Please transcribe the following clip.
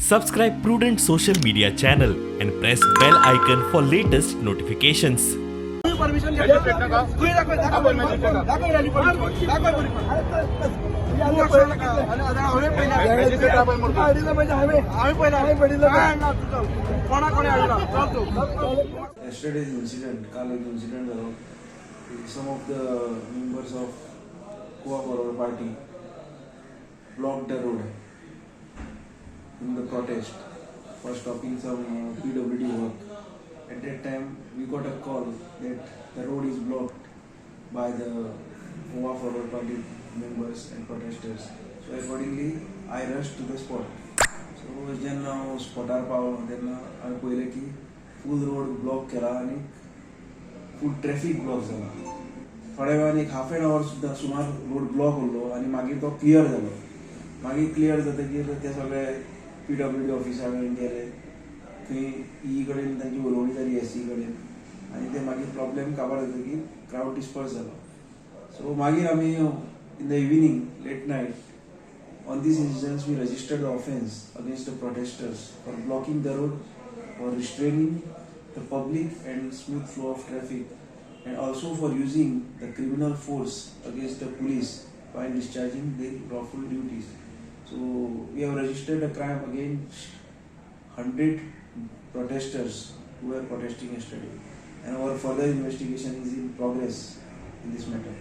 Subscribe Prudent social media channel and press bell icon for latest notifications. Permission Yesterday's incident, some of the members of Forward Party blocked the road in the protest for stopping some PWD work. At that time, we got a call that the road is blocked by the Forward Party members and protesters. So accordingly, I rushed to the spot. So जेन्ना स्पॉटार Paulo तेन्ना हांवें पळयलें की फूल road block केला आनी फूल traffic block जाला. थोड्या वेळान एक हाफ एन आवर सुद्दां सुमार रोड ब्लॉक उरलो आनी मागीर तो क्लियर जालो. मागीर क्लियर जातकीर ते सगळे PWD ऑफिसा कडेन गेले. थंय ई कडेन तांची उलोवणी जाली SC कडेन आनी ते मागीर प्रॉब्लेम काबार जातकीर क्रावड डिस्पर्स जालो. सो मागीर आमी in the evening late night on these incidents we registered the offence against the protesters for blocking the road, for restraining the public and smooth flow of traffic, and also for using the criminal force against the police while discharging their lawful duties. So we have registered a crime against 100 protesters who were protesting yesterday, and our further investigation is in progress in this matter.